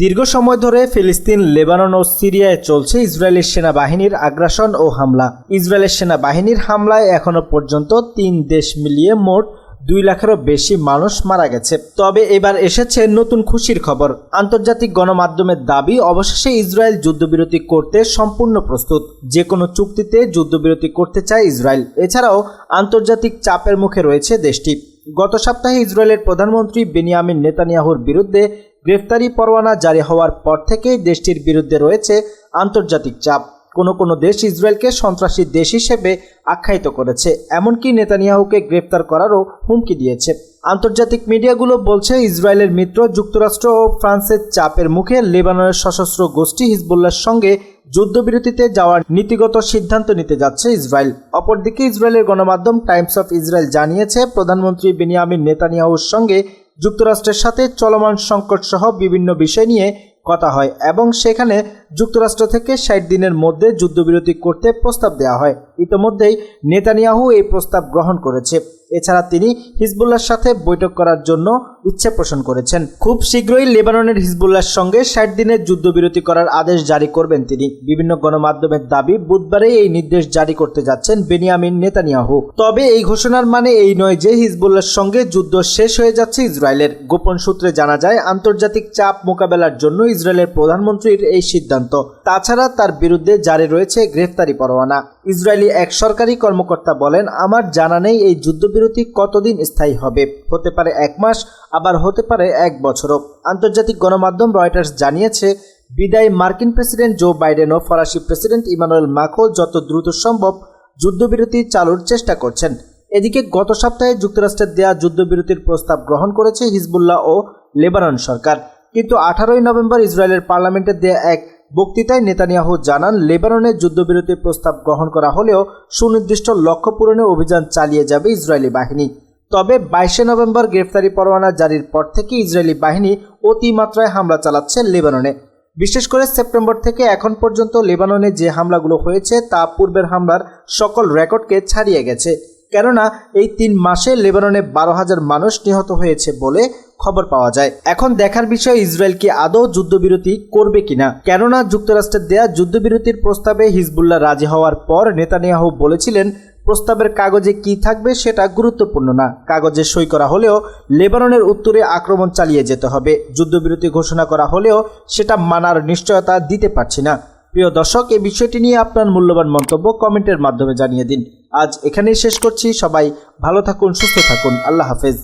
দীর্ঘ সময় ধরে ফিলিস্তিন, লেবানন ও সিরিয়ায় চলছে ইসরায়েলি সেনাবাহিনীর আগ্রাসন ও হামলা। ইসরায়েলের সেনাবাহিনীর হামলায় এখনো পর্যন্ত 3 দেশ মিলিয়ে মোট 2 লাখেরও বেশি মানুষ মারা গেছে। তবে এবার এসেছে নতুন খুশির খবর। আন্তর্জাতিক গণমাধ্যমের দাবি, অবশেষে ইসরায়েল যুদ্ধবিরতি করতে সম্পূর্ণ প্রস্তুত। যে কোনো চুক্তিতে যুদ্ধবিরতি করতে চায় ইসরায়েল। এছাড়াও আন্তর্জাতিক চাপের মুখে রয়েছে দেশটি। গত সপ্তাহে ইসরায়েলের প্রধানমন্ত্রী বেনিয়ামিন নেতানিয়াহুর বিরুদ্ধে গ্রেফতারি পরোয়ানা জারি হওয়ার পর থেকেই দেশটির বিরুদ্ধে রয়েছে আন্তর্জাতিক চাপ। কোনো দেশ ইসরায়েলকে সন্ত্রাসী দেশ হিসেবে আখ্যায়িত করেছে, এমনকি নেতানিয়াহুকে গ্রেফতার করারও হুমকি দিয়েছে। আন্তর্জাতিক মিডিয়াগুলো বলছে, ইসরায়েলের মিত্র যুক্তরাষ্ট্র ও ফ্রান্সের চাপের মুখে লেবাননের সশস্ত্র গোষ্ঠী হিজবুল্লাহর সঙ্গে যুদ্ধবিরতিতে যাওয়ার নীতিগত সিদ্ধান্ত নিতে যাচ্ছে ইসরায়েল। অপরদিকে ইসরায়েলের গণমাধ্যম টাইমস অফ ইসরায়েল জানিয়েছে, প্রধানমন্ত্রী বেনিয়ামিন নেতানিয়াহুর সঙ্গে যুক্তরাষ্ট্রের সাথে চলমান সংকট সহ বিভিন্ন বিষয় নিয়ে কথা হয় এবং সেখানে যুক্তরাষ্ট্র থেকে 60 দিনের মধ্যে যুদ্ধবিরতি করতে প্রস্তাব দেওয়া হয়। ইতিমধ্যেই নেতানিয়াহু এই প্রস্তাব গ্রহণ করেছে। এছাড়া তিনি হিজবুল্লাহর সাথে বৈঠক করার জন্য ইচ্ছে পোষণ করেছেন। খুব শীঘ্রই লেবাননের হিজবুল্লাহর সঙ্গে 60 দিনের যুদ্ধবিরতি করার আদেশ জারি করবেন তিনি। বিভিন্ন গণমাধ্যমের দাবি, বুধবারে এই নির্দেশ জারি করতে যাচ্ছেন বেনিয়ামিন নেতানিয়াহু। তবে এই ঘোষণার মানে এই নয় যে হিজবুল্লাহর সঙ্গে যুদ্ধ শেষ হয়ে যাচ্ছে ইসরায়েলের। গোপন সূত্রে জানা যায়, আন্তর্জাতিক চাপ মোকাবেলার জন্য ইসরায়েলের প্রধানমন্ত্রীর এই সিদ্ধান্ত। তাছাড়া তার বিরুদ্ধে জারি রয়েছে গ্রেফতারি পরোয়ানা। ইসরায়েলি এক সরকারি কর্মকর্তা বলেন, আমার জানা নেই এই যুদ্ধবিরতি কতদিন স্থায়ী হবে। হতে পারে 1 মাস, আবার হতে পারে 1 বছরও। আন্তর্জাতিক গণমাধ্যম রয়টার্স জানিয়েছে, বিদায়ী মার্কিন প্রেসিডেন্ট জো বাইডেন ও ফরাসি প্রেসিডেন্ট ইমানুয়েল মাখোঁ যত দ্রুত সম্ভব যুদ্ধবিরতি চালুর চেষ্টা করছেন। এদিকে গত সপ্তাহে যুক্তরাষ্ট্রের দেয়া যুদ্ধবিরতির প্রস্তাব গ্রহণ করেছে হিজবুল্লাহ ও লেবানন সরকার। কিন্তু 18 নভেম্বর ইসরায়েলের পার্লামেন্টে দেয়া এক বক্তৃতায় নেতানিয়াহু জানান, লেবাননের যুদ্ধবিরতির প্রস্তাব গ্রহণ করা হলেও সুনির্দিষ্ট লক্ষ্য পূরণে অভিযান চালিয়ে যাবে ইসরায়েলি বাহিনী। তবে 22 নভেম্বর গ্রেফতারি পরোয়ানা জারির পর থেকে ইসরায়েলি বাহিনী অতিমাত্রায় হামলা চালাচ্ছে লেবাননে। বিশেষ করে সেপ্টেম্বর থেকে এখন পর্যন্ত লেবাননে যে হামলাগুলো হয়েছে তা পূর্বের হামলার সকল রেকর্ডকে ছাড়িয়ে গেছে। কেননা এই 3 মাসে লেবাননে 12,000 মানুষ নিহত হয়েছে বলে খবর পাওয়া যায়। এখন দেখার বিষয়, ইসরায়েল কি আদৌ যুদ্ধবিরতি করবে কিনা। কেননা যুক্তরাষ্ট্রের দেয়া যুদ্ধবিরতির প্রস্তাবে হিজবুল্লাহ রাজি হওয়ার পর নেতানিয়াহু বলেছিলেন, প্রস্তাবের কাগজে কি থাকবে সেটা গুরুত্বপূর্ণ না, কাগজে সই করা হলেও লেবাননের উত্তরে আক্রমণ চালিয়ে যেতে হবে। যুদ্ধবিরতি ঘোষণা করা হলেও সেটা মানার নিশ্চয়তা দিতে পারছি না। প্রিয় দর্শক, এই বিষয়টি নিয়ে আপনার মূল্যবান মন্তব্য কমেন্টের মাধ্যমে জানিয়ে দিন। আজ এখানেই শেষ করছি। সবাই ভালো থাকুন, সুস্থ থাকুন। আল্লাহ হাফেজ।